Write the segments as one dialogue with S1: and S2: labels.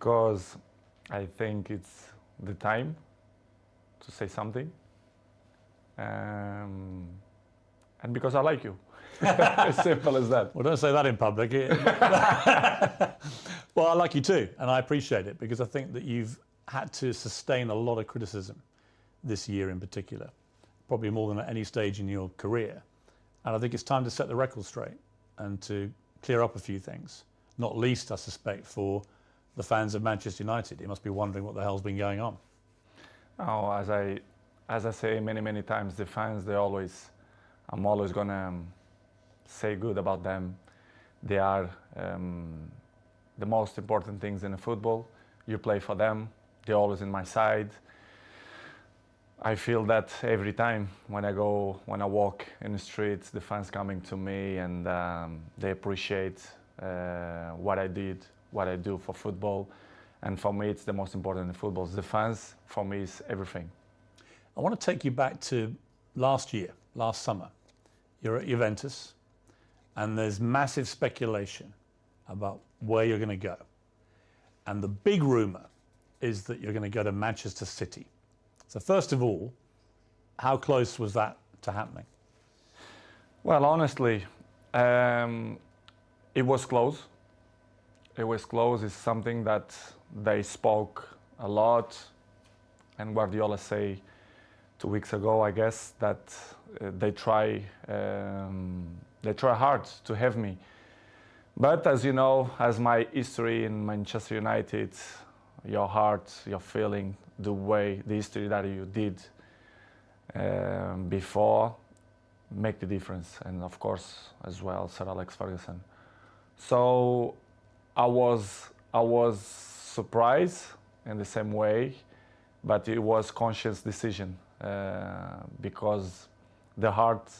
S1: Because I think it's the time to say something. And because I like you. As simple as that.
S2: Well, don't say that in public. Well, I like you too, and I appreciate it because I think that you've had to sustain a lot of criticism this year in particular, probably more than at any stage in your career. And I think it's time to set the record straight and to clear up a few things, not least, I suspect, for the fans of Manchester United. They must be wondering what the hell's been going on.
S1: Oh, as I say many times, the fans, I'm always gonna say good about them. They are the most important things in the football. You play for them. They're always in my side. I feel that every time when I walk in the streets, the fans coming to me and they appreciate what I do for football. And for me, it's the most important in football. The fans, for me, is everything.
S2: I want to take you back to last summer. You're at Juventus, and there's massive speculation about where you're going to go. And the big rumour is that you're going to go to Manchester City. So first of all, how close was that to happening?
S1: Well, honestly, it was close. It was close. It's something that they spoke a lot, and Guardiola say 2 weeks ago, I guess, that they try hard to have me. But as you know, as my history in Manchester United, your heart, your feeling, the history that you did before, make the difference. And of course, as well, Sir Alex Ferguson. So I was surprised in the same way, but it was conscious decision because the heart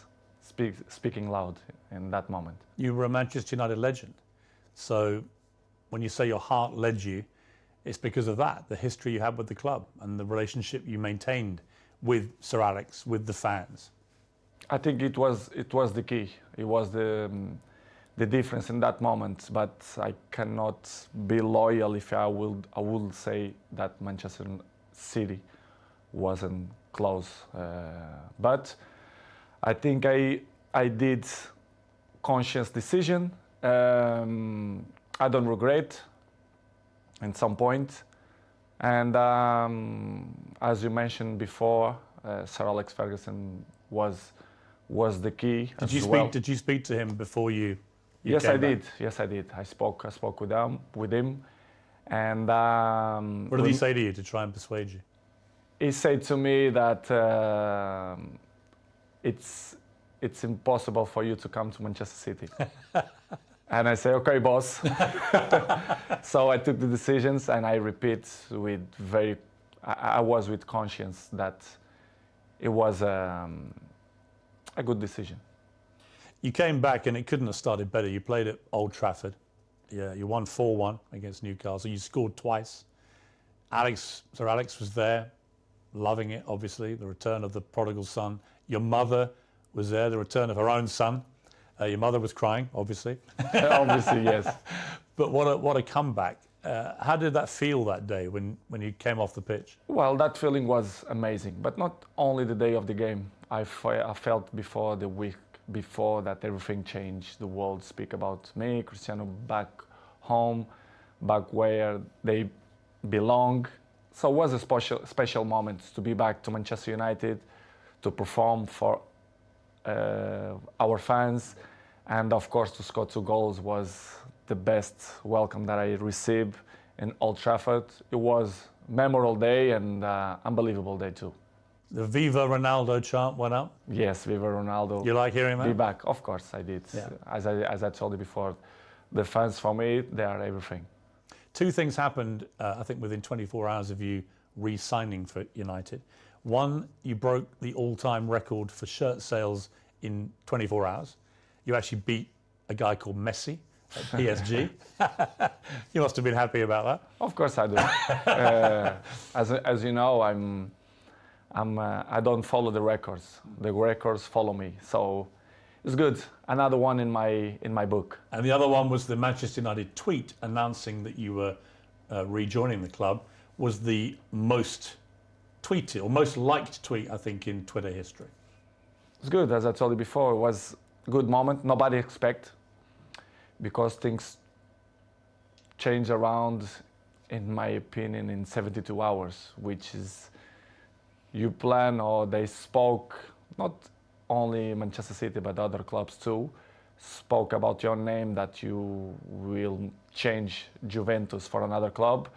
S1: speaking loud in that moment.
S2: You were a Manchester United legend. So when you say your heart led you, it's because of that, the history you had with the club and the relationship you maintained with Sir Alex, with the fans.
S1: I think it was the key. It was the difference in that moment. But I cannot be loyal if I will say that Manchester City wasn't close. But I think I did conscious decision. I don't regret at some point. And as you mentioned before, Sir Alex Ferguson was the key.
S2: Did you speak to him before you
S1: Yes, I
S2: came back?
S1: did. Yes, I did. I spoke with him, and
S2: What did he say to you to try and persuade you?
S1: he said to me that it's impossible for you to come to Manchester City. And I say, okay, boss. So I took the decisions, and I repeat I was with conscience that it was a good decision.
S2: You came back and it couldn't have started better. You played at Old Trafford. Yeah, you won 4-1 against Newcastle. You scored twice. Sir Alex was there, loving it, obviously, the return of the prodigal son. Your mother was there, the return of her own son. Your mother was crying, obviously.
S1: Obviously, yes.
S2: But what a comeback. How did that feel that day when you came off the pitch?
S1: Well, that feeling was amazing, but not only the day of the game. I felt before the week before that everything changed. The world speak about me, Cristiano back home, back where they belong. So it was a special moment to be back to Manchester United, to perform for our fans, and of course to score 2 goals was the best welcome that I received in Old Trafford. It was a memorable day and unbelievable day too.
S2: The Viva Ronaldo chant went up?
S1: Yes, Viva Ronaldo.
S2: You like hearing that?
S1: Be back, of course I did.
S2: Yeah.
S1: As I told you before, the fans for me, they are everything.
S2: 2 things happened, I think, within 24 hours of you re-signing for United. One, you broke the all-time record for shirt sales in 24 hours. You actually beat a guy called Messi at PSG. You must have been happy about that.
S1: Of course I do. As you know, I don't follow the records. The records follow me. So it's good. Another one in my book.
S2: And the other one was the Manchester United tweet announcing that you were rejoining the club was the most tweeted or most liked tweet, I think, in Twitter history.
S1: It's good, as I told you before. It was a good moment. Nobody expect, because things change around, in my opinion, in 72 hours, which is you plan, or they spoke, not only Manchester City but other clubs too, spoke about your name, that you will change Juventus for another club.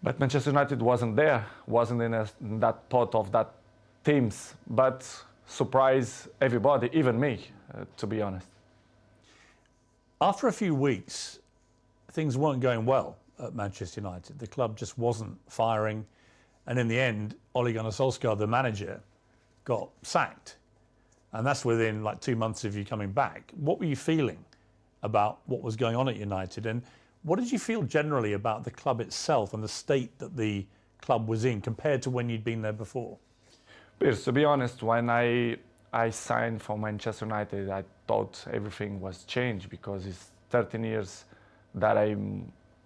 S1: But Manchester United wasn't there, wasn't in that pot of that teams, but surprised everybody, even me, to be honest.
S2: After a few weeks, things weren't going well at Manchester United. The club just wasn't firing. And in the end, Ole Gunnar Solskjaer, the manager, got sacked. And that's within like 2 months of you coming back. What were you feeling about what was going on at United? And what did you feel generally about the club itself and the state that the club was in compared to when you'd been there before?
S1: Piers, to be honest, when I signed for Manchester United, I thought everything was changed, because it's 13 years that I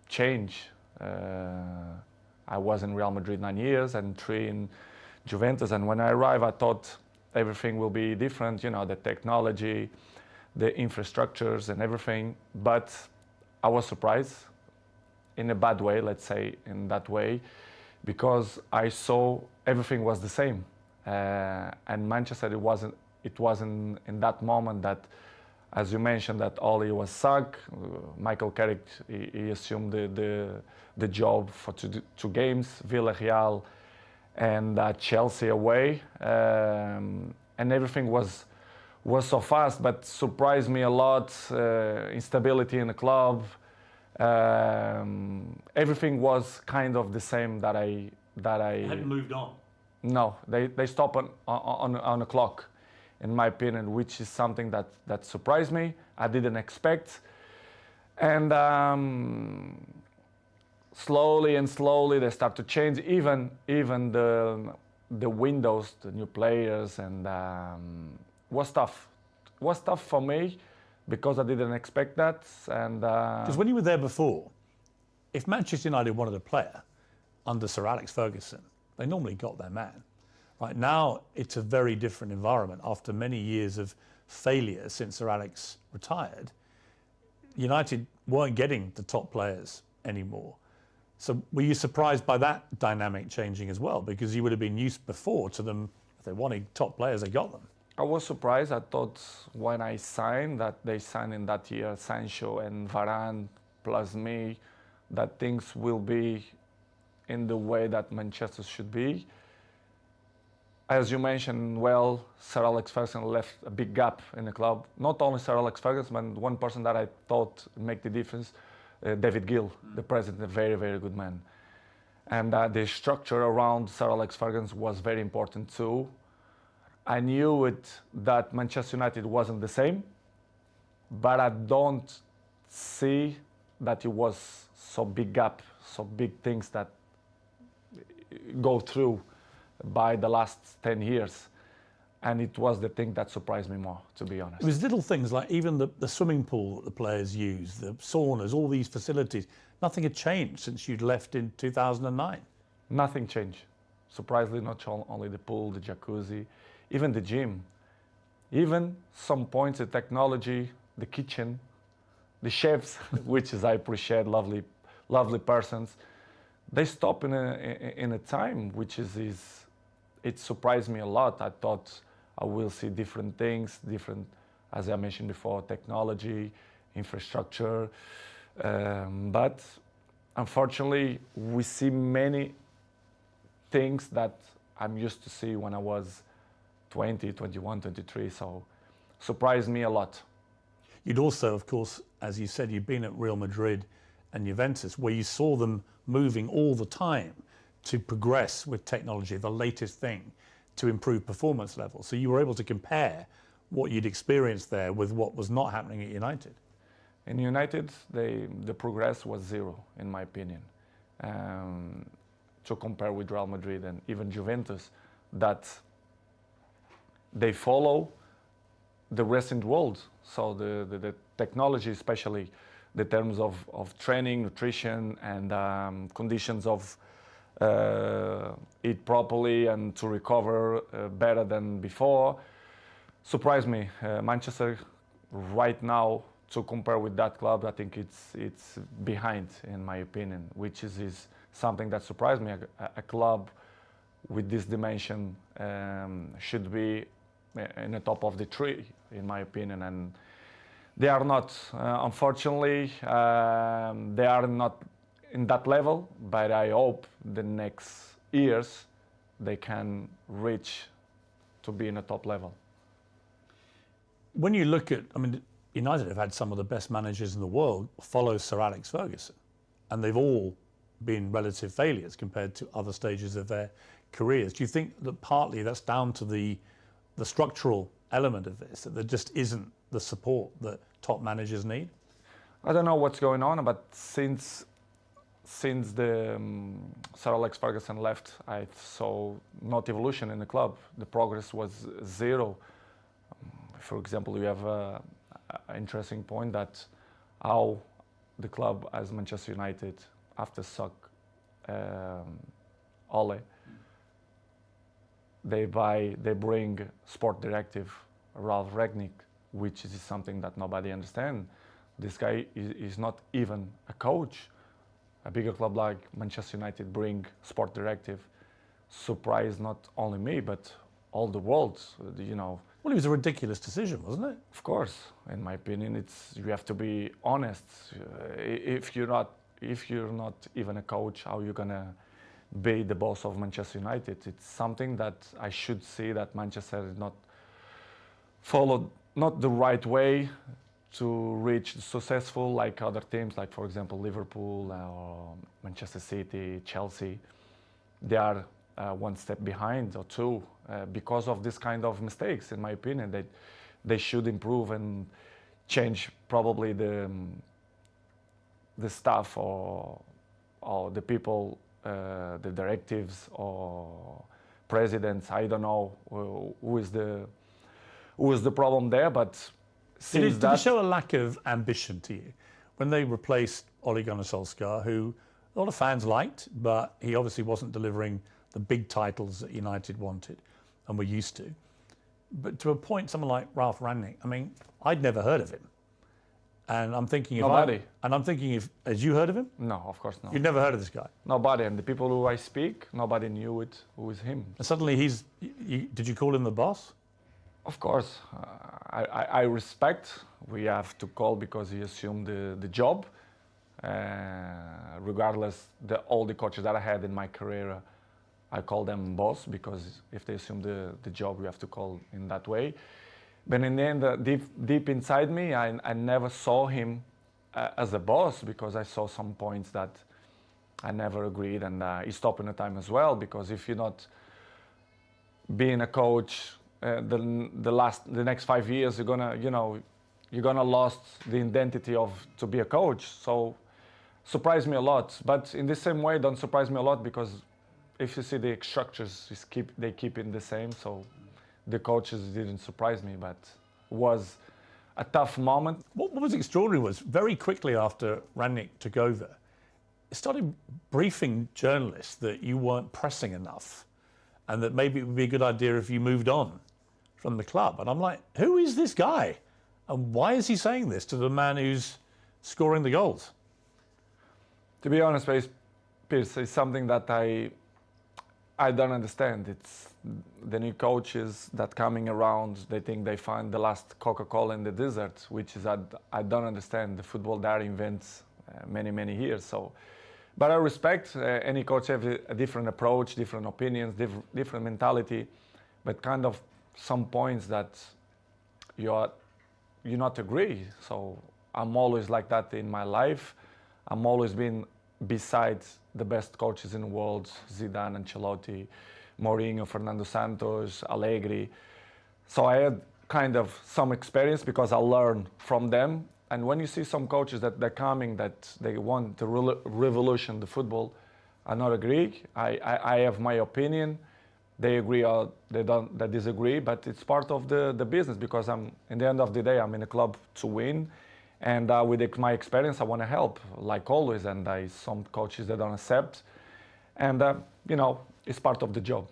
S1: changed. I was in Real Madrid 9 years and 3 in Juventus. And when I arrived, I thought everything will be different, you know, the technology, the infrastructures and everything. But I was surprised in a bad way, let's say in that way, because I saw everything was the same. And Manchester, it wasn't in that moment that, as you mentioned, that Ole was sacked. Michael Carrick, he assumed the job for 2 games, Villarreal and Chelsea away, and everything was so fast, but surprised me a lot. Instability in the club, everything was kind of the same that I
S2: Hadn't moved on.
S1: No, they stop on a clock, in my opinion, which is something that surprised me. I didn't expect. And slowly they start to change. Even the windows, the new players, and was tough. Was tough for me because I didn't expect that. And
S2: because when you were there before, if Manchester United wanted a player under Sir Alex Ferguson, they normally got their man. Right now, it's a very different environment. After many years of failure since Sir Alex retired, United weren't getting the top players anymore. So were you surprised by that dynamic changing as well? Because you would have been used before to them, if they wanted top players, they got them.
S1: I was surprised. I thought when I signed, that they signed in that year Sancho and Varane plus me, that things will be in the way that Manchester should be. As you mentioned, well, Sir Alex Ferguson left a big gap in the club. Not only Sir Alex Ferguson, but one person that I thought make the difference, David Gill, the president, a very, very good man. And the structure around Sir Alex Ferguson was very important too. I knew that Manchester United wasn't the same, but I don't see that it was so big gap, so big things that go through by the last 10 years. And it was the thing that surprised me more, to be honest.
S2: It was little things like even the swimming pool that the players use, the saunas, all these facilities. Nothing had changed since you'd left in 2009.
S1: Nothing changed. Surprisingly, not only the pool, the jacuzzi, even the gym. Even some points, the technology, the kitchen, the chefs, which is I appreciate, lovely persons. They stop in a time which it surprised me a lot. I thought I will see different things, as I mentioned before, technology, infrastructure. But unfortunately, we see many things that I'm used to see when I was 20, 21, 23. So surprised me a lot.
S2: You'd also, of course, as you said, you'd been at Real Madrid and Juventus, where you saw them moving all the time to progress with technology, the latest thing, to improve performance levels. So you were able to compare what you'd experienced there with what was not happening at United.
S1: In United, the progress was zero, in my opinion. To compare with Real Madrid and even Juventus, that they follow the recent world. So the technology, especially the terms of training, nutrition, and conditions of eat properly and to recover better than before. Surprised me. Manchester right now, to compare with that club, I think it's behind, in my opinion, which is something that surprised me. A club with this dimension should be in the top of the tree, in my opinion, and they are not. Unfortunately, they are not in that level, but I hope the next years they can reach to be in a top level.
S2: When you look at, I mean, United have had some of the best managers in the world follow Sir Alex Ferguson, and they've all been relative failures compared to other stages of their careers. Do you think that partly that's down to the structural element of this, that there just isn't the support that top managers need?
S1: I don't know what's going on, but since the Sir Alex Ferguson left, I saw not evolution in the club. The progress was zero. For example, you have an interesting point that how the club as Manchester United, after Ole, they bring sport directive Ralph Rangnick, which is something that nobody understands. This guy is not even a coach. A bigger club like Manchester United bring sport directive. Surprised not only me, but all the world, you know.
S2: Well, it was a ridiculous decision, wasn't it?
S1: Of course, in my opinion, you have to be honest. If you're not even a coach, how are you gonna be the boss of Manchester United? It's something that I should see that Manchester is not followed not the right way to reach successful like other teams, like for example Liverpool or Manchester City, Chelsea. They are one step behind or two because of this kind of mistakes. In my opinion, they should improve and change probably the staff or the people, the directives or presidents. I don't know who is the problem there, but
S2: did it show a lack of ambition to you when they replaced Ole Gunnar Solskjaer, who a lot of fans liked, but he obviously wasn't delivering the big titles that United wanted and were used to. But to appoint someone like Ralph Rangnick, I mean, I'd never heard of him. And I'm thinking had you heard of him?
S1: No, of course not.
S2: You'd never heard of this guy?
S1: Nobody. And the people who I speak, nobody knew it, who is him.
S2: And suddenly did you call him the boss?
S1: Of course. I respect. We have to call because he assumed the job. Regardless, all the coaches that I had in my career, I call them boss because if they assume the job, we have to call in that way. But in the end, deep inside me, I never saw him as a boss because I saw some points that I never agreed, and he stopped in the time as well. Because if you're not being a coach, the next 5 years, you're gonna lost the identity to be a coach. So surprised me a lot. But in the same way, don't surprise me a lot because if you see the structures, they keep it the same. So the coaches didn't surprise me, but it was a tough moment.
S2: What was extraordinary was very quickly after Rangnick took over, it started briefing journalists that you weren't pressing enough and that maybe it would be a good idea if you moved on from the club. And I'm like, who is this guy? And why is he saying this to the man who's scoring the goals?
S1: To be honest, Piers, it's something that I don't understand. It's the new coaches that coming around, they think they find the last Coca-Cola in the desert, which is I don't understand. The football there invents many years. So, but I respect any coach have a different approach, different opinions, different mentality, but kind of some points that you not agree. So I'm always like that in my life. I'm always been beside the best coaches in the world, Zidane, Ancelotti, Mourinho, Fernando Santos, Allegri. So I had kind of some experience because I learned from them. And when you see some coaches that they're coming, that they want to revolution the football, I not agree. I have my opinion. They agree or they disagree, but it's part of the business because in the end of the day, I'm in a club to win. And with my experience, I want to help, like always. And some coaches that don't accept, and it's part of the job.